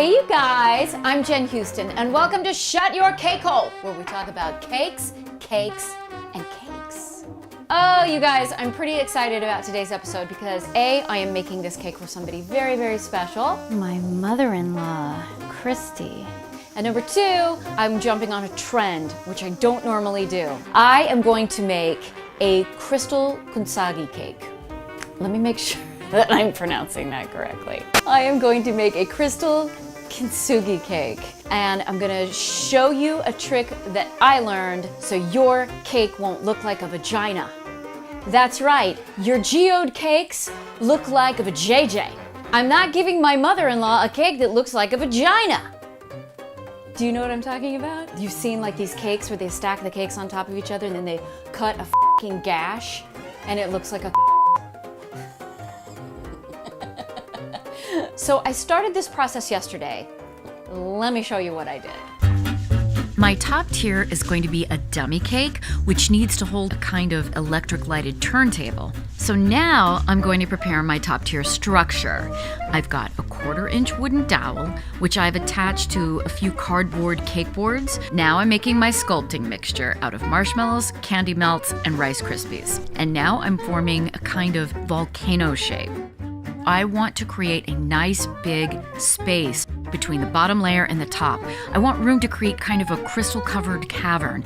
Hey you guys, I'm Jen Houston and welcome to Shut Your Cake Hole, where we talk about cakes, cakes, and cakes. Oh, you guys, I'm pretty excited about today's episode because A, I am making this cake for somebody very, very special. My mother-in-law, Christy. And number two, I'm jumping on a trend, which I don't normally do. I am going to make a crystal kintsugi cake. Let me make sure that I'm pronouncing that correctly. I am going to make a crystal kintsugi cake, and I'm gonna show you a trick that I learned so your cake won't look like a vagina. That's right, your geode cakes look like a vajayjay. I'm not giving my mother-in-law a cake that looks like a vagina. Do you know what I'm talking about? You've seen like these cakes where they stack the cakes on top of each other and then they cut a fucking gash and it looks like a So I started this process yesterday. Let me show you what I did. My top tier is going to be a dummy cake, which needs to hold a kind of electric lighted turntable. So now I'm going to prepare my top tier structure. I've got a 1/4-inch wooden dowel, which I've attached to a few cardboard cake boards. Now I'm making my sculpting mixture out of marshmallows, candy melts, and Rice Krispies. And now I'm forming a kind of volcano shape. I want to create a nice big space between the bottom layer and the top. I want room to create kind of a crystal-covered cavern.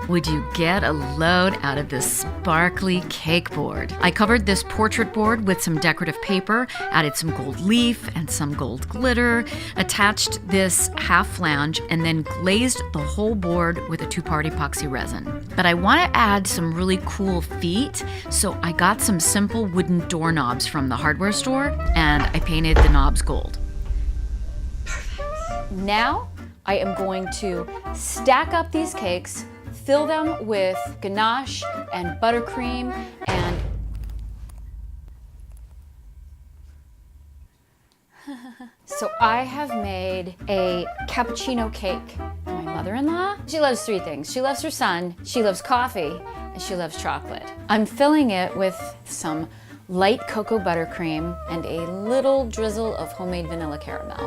Would you get a load out of this sparkly cake board? I covered this portrait board with some decorative paper, added some gold leaf and some gold glitter, attached this half flange, and then glazed the whole board with a 2-part epoxy resin. But I want to add some really cool feet, so I got some simple wooden doorknobs from the hardware store, and I painted the knobs gold. Now I am going to stack up these cakes, fill them with ganache and buttercream and so I have made a cappuccino cake. My mother-in-law, she loves 3 things. She loves her son, she loves coffee, and she loves chocolate. I'm filling it with some light cocoa buttercream and a little drizzle of homemade vanilla caramel.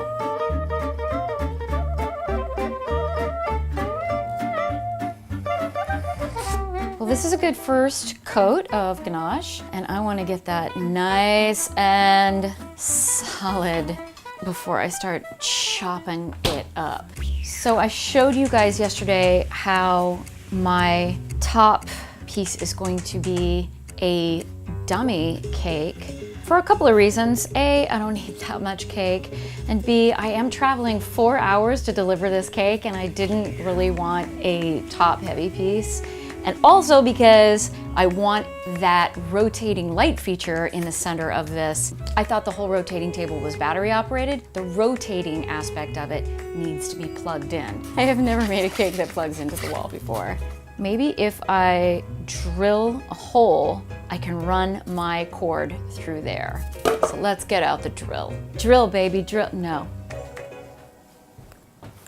Well, this is a good first coat of ganache, and I want to get that nice and solid before I start chopping it up. So I showed you guys yesterday how my top piece is going to be a dummy cake for a couple of reasons. A, I don't need that much cake, and B, I am traveling 4 hours to deliver this cake, and I didn't really want a top-heavy piece. And also because I want that rotating light feature in the center of this. I thought the whole rotating table was battery operated. The rotating aspect of it needs to be plugged in. I have never made a cake that plugs into the wall before. Maybe if I drill a hole, I can run my cord through there. So let's get out the drill. Drill, baby, drill. No.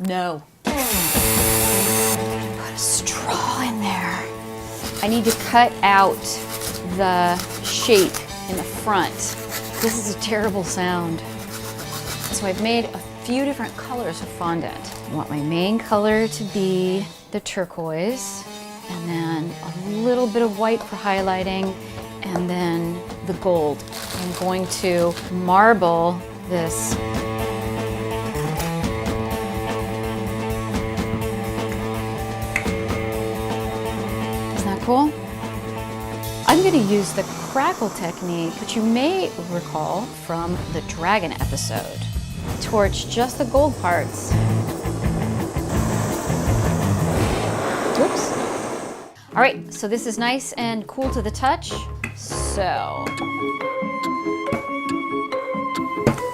No. Put a straw in there. I need to cut out the shape in the front. This is a terrible sound. So I've made a few different colors of fondant. I want my main color to be the turquoise, and then a little bit of white for highlighting, and then the gold. I'm going to marble this. Cool. I'm going to use the crackle technique, which you may recall from the dragon episode. Torch just the gold parts. Oops. All right, so this is nice and cool to the touch. So,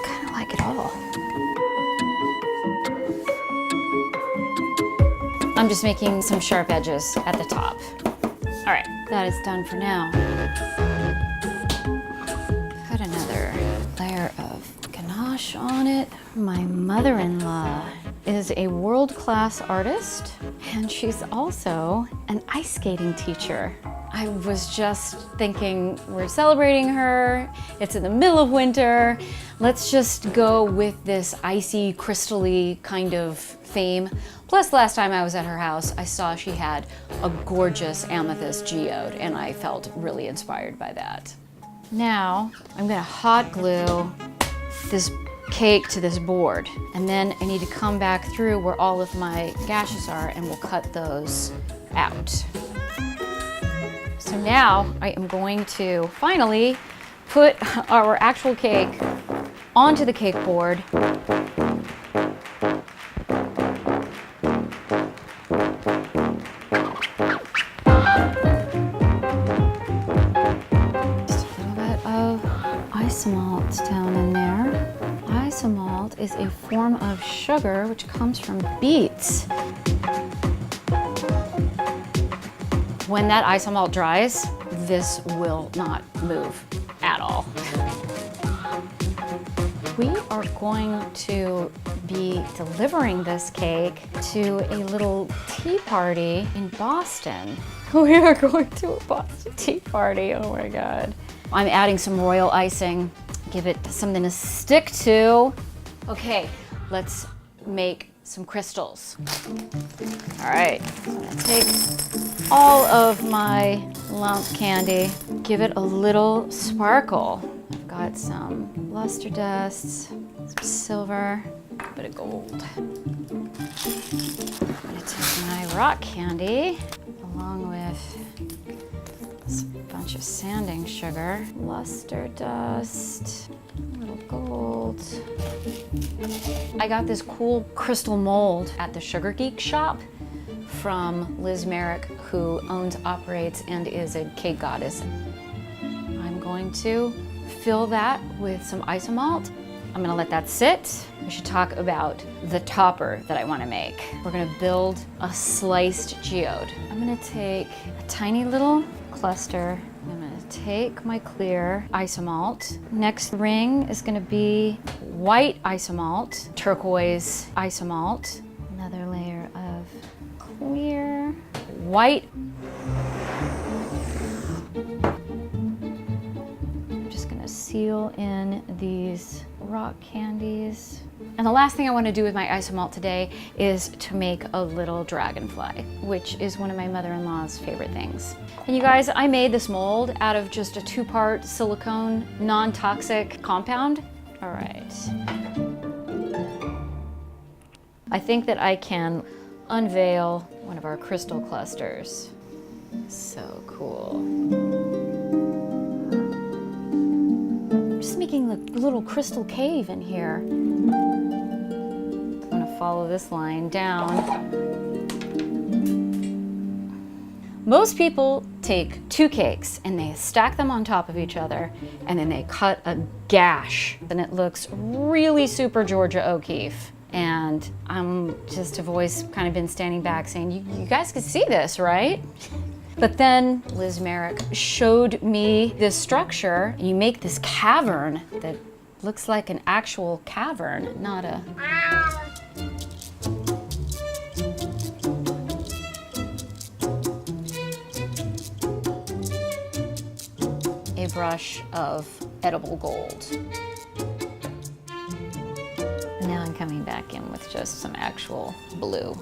kind of like it all. I'm just making some sharp edges at the top. All right, that is done for now. Put another layer of ganache on it. My mother-in-law is a world-class artist, and she's also an ice skating teacher. I was just thinking, we're celebrating her, it's in the middle of winter, let's just go with this icy, crystally kind of theme. Plus, last time I was at her house, I saw she had a gorgeous amethyst geode, and I felt really inspired by that. Now, I'm gonna hot glue this cake to this board, and then I need to come back through where all of my gashes are, and we'll cut those out. So now I am going to finally put our actual cake onto the cake board. Just a little bit of isomalt down in there. Isomalt is a form of sugar which comes from beets. When that isomalt dries, this will not move at all. We are going to be delivering this cake to a little tea party in Boston. We are going to a Boston tea party, oh my God. I'm adding some royal icing, give it something to stick to. Okay, let's make some crystals. All right, so I'm gonna take all of my lump candy, give it a little sparkle. I've got some luster dust, some silver, a bit of gold. I'm gonna take my rock candy along with this bunch of sanding sugar, luster dust, a little gold. I got this cool crystal mold at the Sugar Geek shop from Liz Merrick, who owns, operates, and is a cake goddess. I'm going to fill that with some isomalt. I'm gonna let that sit. We should talk about the topper that I wanna make. We're gonna build a sliced geode. I'm gonna take a tiny little cluster. I'm gonna take my clear isomalt. Next ring is gonna be white isomalt, turquoise isomalt. Another layer of clear, white. I'm just gonna seal in these rock candies. And the last thing I want to do with my isomalt today is to make a little dragonfly, which is one of my mother-in-law's favorite things. And you guys, I made this mold out of just a 2-part silicone, non-toxic compound. All right. I think that I can unveil one of our crystal clusters. So cool. I'm just making a little crystal cave in here. I'm gonna follow this line down. Most people take 2 cakes and they stack them on top of each other, and then they cut a gash, and it looks really super Georgia O'Keeffe. And I'm just a voice kind of been standing back saying, you guys can see this, right? But then Liz Merrick showed me this structure. You make this cavern that looks like an actual cavern, not a... a brush of edible gold. Now I'm coming back in with just some actual blue.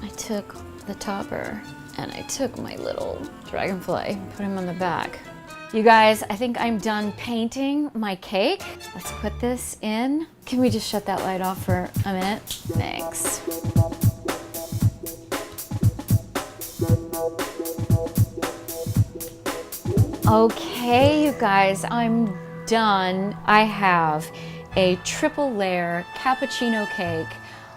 I took the topper and I took my little dragonfly, put him on the back. You guys, I think I'm done painting my cake. Let's put this in. Can we just shut that light off for a minute? Thanks. Okay, you guys, I'm done. I have a triple layer cappuccino cake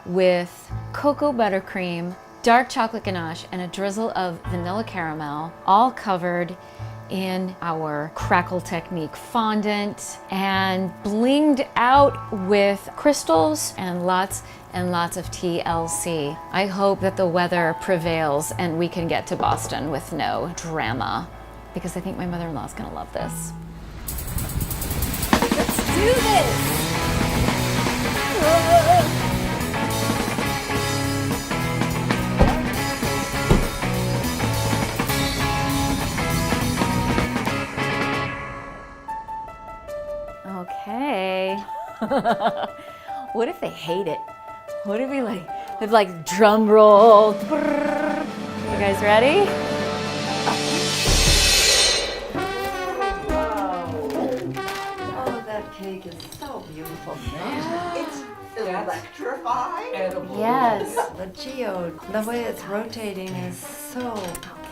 with cocoa buttercream, dark chocolate ganache, and a drizzle of vanilla caramel, all covered in our crackle technique fondant and blinged out with crystals and lots of TLC. I hope that the weather prevails and we can get to Boston with no drama, because I think my mother-in-law is gonna love this. Let's do this! What if they hate it? What if we like drum roll? You guys ready? Oh, that cake is so beautiful. It's electrified. Yes. The geode, the way it's rotating is so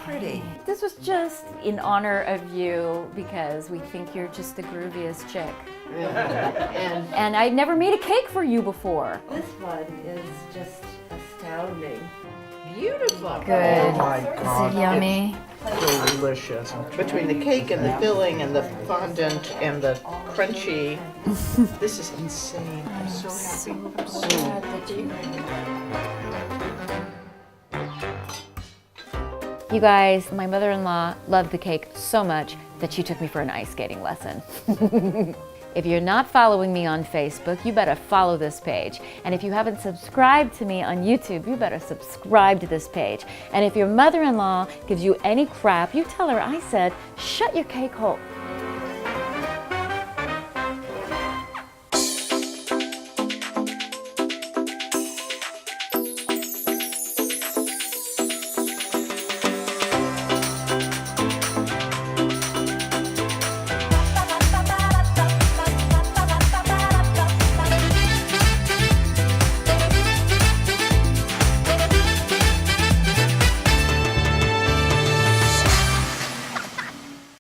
pretty. This was just in honor of you because we think you're just the grooviest chick. And I never made a cake for you before. This one is just astounding. Beautiful. Good. Oh my Is God. it yummy? It's delicious. Between the cake and the filling and the fondant and the crunchy, this is insane. I'm so happy. I'm so glad that you guys, my mother-in-law loved the cake so much that she took me for an ice skating lesson. If you're not following me on Facebook, you better follow this page. And if you haven't subscribed to me on YouTube, you better subscribe to this page. And if your mother-in-law gives you any crap, you tell her I said, shut your cake hole.